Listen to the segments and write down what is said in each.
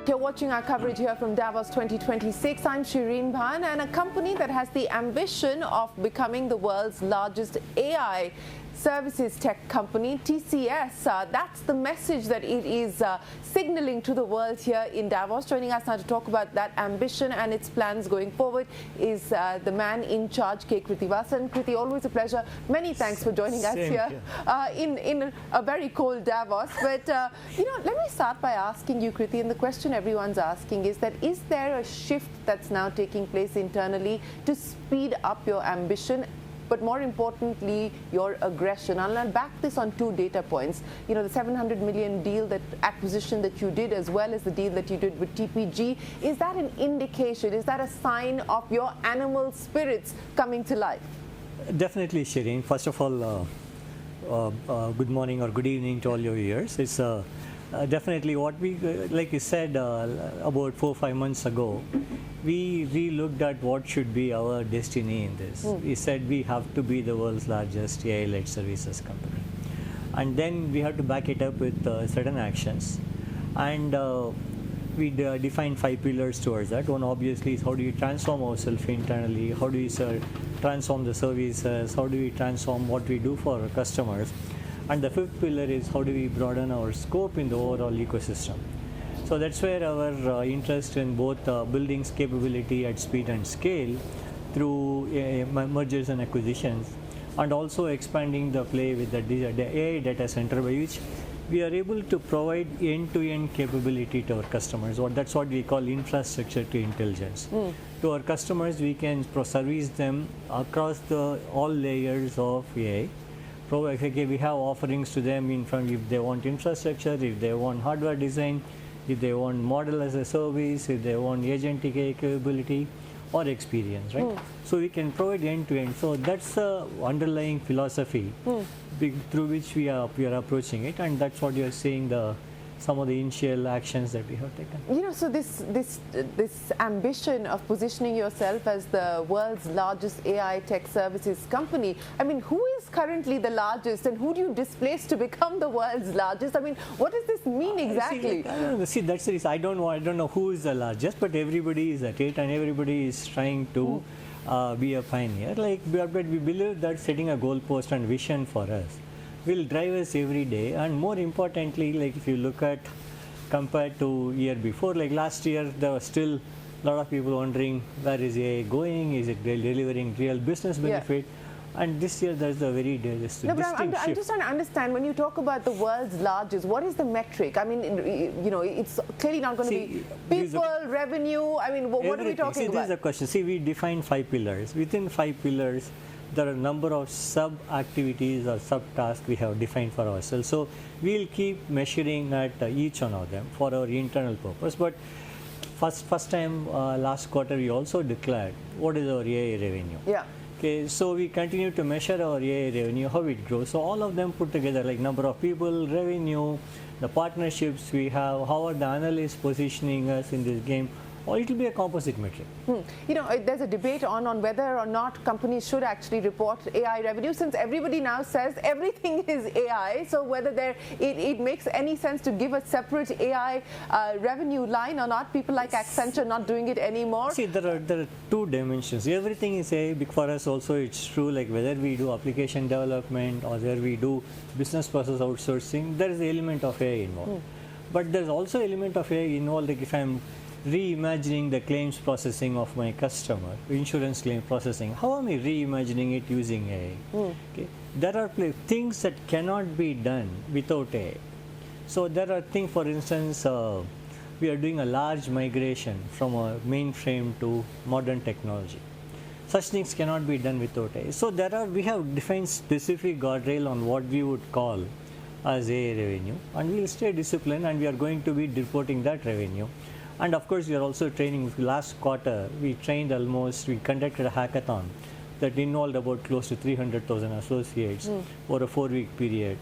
You're watching our coverage here from Davos 2026. I'm Shereen Bhan, and a company that has the ambition of becoming the world's largest AI services tech company, TCS. That's the message that it is signaling to the world here in Davos. Joining us now to talk about that ambition and its plans going forward is the man in charge, Krithivasan. Krithi, always a pleasure. Many thanks for joining us here in a very cold Davos. But, let me start by asking you, Krithi, and the question everyone's asking is that, is there a shift that's now taking place internally to speed up your ambition, but more importantly, your aggression? And I'll back this on two data points. The 700 million deal, that acquisition that you did, as well as the deal that you did with TPG. Is that an indication? Is that a sign of your animal spirits coming to life? Definitely, Shereen. First of all, good morning or good evening to all your viewers. It's definitely what we, like you said, about 4 or 5 months ago, we looked at what should be our destiny in this. We said we have to be the world's largest AI-led services company. And then we have to back it up with certain actions. And we defined 5 pillars towards that. One, obviously, is how do you transform ourselves internally? How do we transform the services? How do we transform what we do for our customers? And the 5th pillar is how do we broaden our scope in the overall ecosystem? So that's where our interest in both building capability at speed and scale through mergers and acquisitions, and also expanding the play with the AI data center, by which we are able to provide end-to-end capability to our customers. That's what we call infrastructure to intelligence. To our customers, we can service them across all layers of AI. We have offerings to them if they want infrastructure, if they want hardware design, if they want model as a service, if they want agentic capability or experience, right? So we can provide end-to-end. So that's the underlying philosophy through which we are approaching it, and that's what you are seeing some of the initial actions that we have taken. So this ambition of positioning yourself as the world's largest AI tech services company, I mean, who is currently the largest, and who do you displace to become the world's largest? I mean, what does this mean exactly? See, that's the reason. I don't know who is the largest, but everybody is at it, and everybody is trying to be a pioneer. But we believe that setting a goalpost and vision for us will drive us every day. And more importantly, if you look at compared to year before, last year, there was still a lot of people wondering, where is AI going? Is it delivering real business benefit? And this year, there's a very distinct shift. I'm just trying to understand, when you talk about the world's largest, what is the metric? I mean, it's clearly not going to be people, revenue. I mean, what are we talking about? This is the question. See, we defined 5 pillars. Within 5 pillars, there are a number of sub-activities or sub-tasks we have defined for ourselves. So we'll keep measuring at each one of them for our internal purpose. But first time last quarter, we also declared what is our AI revenue. Yeah. Okay, so we continue to measure our AI revenue, how it grows. So all of them put together, number of people, revenue, the partnerships we have, how are the analysts positioning us in this game, or it will be a composite metric. There's a debate on whether or not companies should actually report AI revenue, since everybody now says everything is AI. So whether it makes any sense to give a separate AI revenue line or not, people like Accenture not doing it anymore. See, there are 2 dimensions. Everything is AI. For us also, it's true, whether we do application development or whether we do business process outsourcing, there is an element of AI involved. But there's also an element of AI involved, if I'm reimagining the claims processing of my customer, insurance claim processing. How am I reimagining it using AI? Okay. There are things that cannot be done without AI. So there are things, for instance, we are doing a large migration from a mainframe to modern technology. Such things cannot be done without AI. So we have defined specific guardrail on what we would call as AI revenue, and we will stay disciplined, and we are going to be reporting that revenue. And of course, we are also training. Last quarter, we conducted a hackathon that involved about close to 300,000 associates over a 4-week period.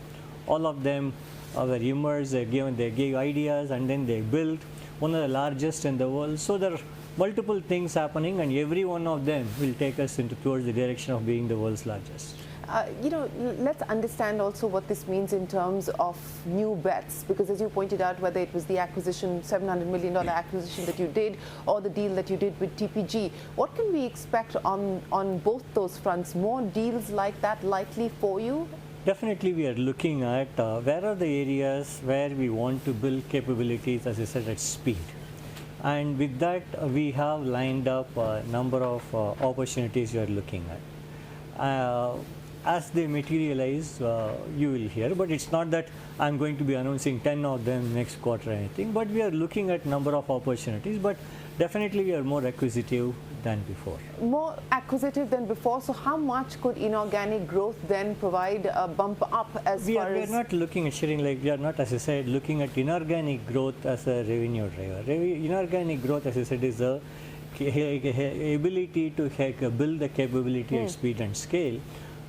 All of them were immersed, they gave ideas, and then they built one of the largest in the world. So there are multiple things happening, and every one of them will take us towards the direction of being the world's largest. Let's understand also what this means in terms of new bets, because as you pointed out, whether it was the acquisition, $700 million acquisition that you did, or the deal that you did with TPG, what can we expect on both those fronts? More deals like that likely for you? Definitely, we are looking at where are the areas where we want to build capabilities, as I said, at speed. And with that, we have lined up a number of opportunities we are looking at. As they materialize, you will hear, but it's not that I'm going to be announcing 10 of them next quarter or anything, but we are looking at number of opportunities, but definitely we are more acquisitive than before. More acquisitive than before, so how much could inorganic growth then provide a bump up as we far are not looking at sharing, like we are not, as I said, looking at inorganic growth as a revenue driver. Inorganic growth, as I said, is the ability to build the capability at speed and scale.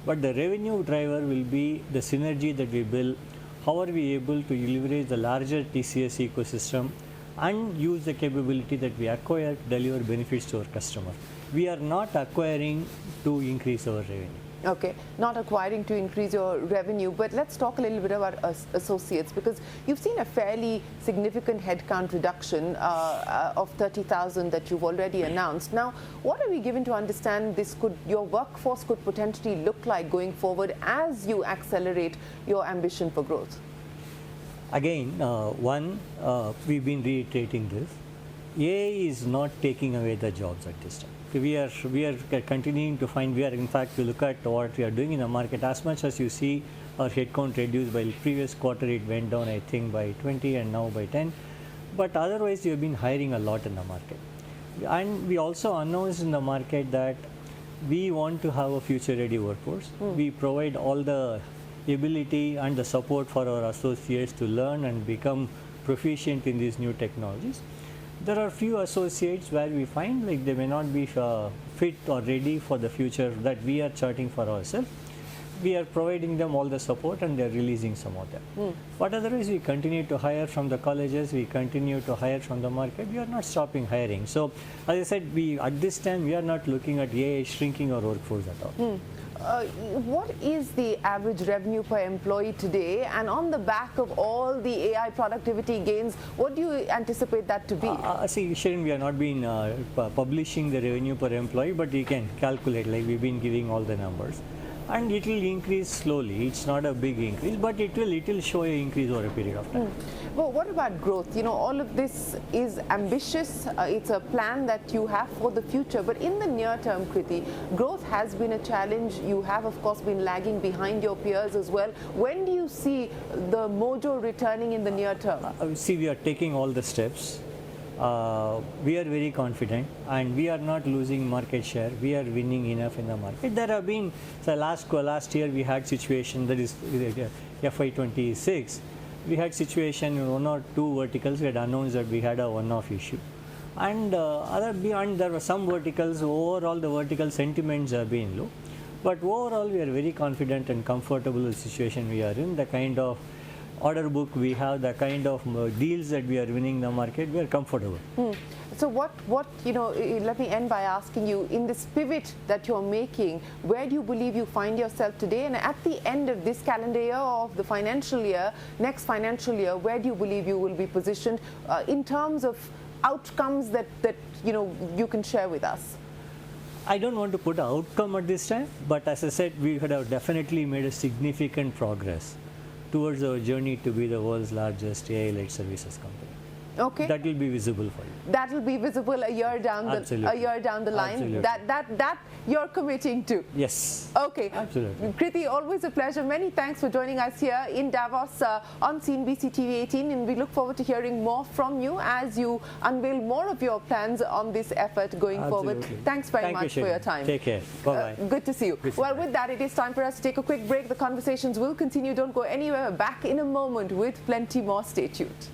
But the revenue driver will be the synergy that we build. How are we able to leverage the larger TCS ecosystem and use the capability that we acquire to deliver benefits to our customer? We are not acquiring to increase our revenue. Okay, not acquiring to increase your revenue, but let's talk a little bit about associates, because you've seen a fairly significant headcount reduction of 30,000 that you've already announced. Now, what are we given to understand your workforce could potentially look like going forward as you accelerate your ambition for growth? Again, we've been reiterating this. AI is not taking away the jobs at this time. We are continuing to find, in fact, we look at what we are doing in the market. As much as you see our headcount reduced, by previous quarter it went down, I think, by 20 and now by 10. But otherwise, we have been hiring a lot in the market. And we also announced in the market that we want to have a future-ready workforce. We provide all the ability and the support for our associates to learn and become proficient in these new technologies. There are few associates where we find like they may not be fit or ready for the future that we are charting for ourselves. We are providing them all the support and they are releasing some of them. But otherwise, we continue to hire from the colleges, we continue to hire from the market. We are not stopping hiring. So, as I said, at this time, we are not looking at AI shrinking our workforce at all. What is the average revenue per employee today, and on the back of all the AI productivity gains, what do you anticipate that to be? See, Shereen, we have not been publishing the revenue per employee, but we can calculate, like we've been giving all the numbers. And it will increase slowly. It's not a big increase, but it will show an increase over a period of time. Well, what about growth? All of this is ambitious. It's a plan that you have for the future. But in the near term, Krithi, growth has been a challenge. You have, of course, been lagging behind your peers as well. When do you see the mojo returning in the near term? See, we are taking all the steps. We are very confident and we are not losing market share. We are winning enough in the market. There have been, so last year we had situation, that is FY26, we had situation in one or two verticals. We had announced that we had a one-off issue. And there were some verticals, overall the vertical sentiments have been low. But overall we are very confident and comfortable with the situation we are in, the kind of order book we have, the kind of deals that we are winning in the market, we are comfortable. So let me end by asking you, in this pivot that you're making, where do you believe you find yourself today? And at the end of this calendar year or of the financial year, next financial year, where do you believe you will be positioned in terms of outcomes that you can share with us? I don't want to put an outcome at this time, but as I said, we have definitely made a significant progress towards our journey to be the world's largest AI-led services company. Okay. That will be visible for you. That will be visible a year down the line. Absolutely. That you're committing to. Yes. Okay. Absolutely. Krithi, always a pleasure. Many thanks for joining us here in Davos on CNBC-TV18, and we look forward to hearing more from you as you unveil more of your plans on this effort going forward. Thanks very much for your time. Take care. Bye-bye. Good to see you. Well, with that, it is time for us to take a quick break. The conversations will continue. Don't go anywhere. Back in a moment with plenty more. Stay tuned.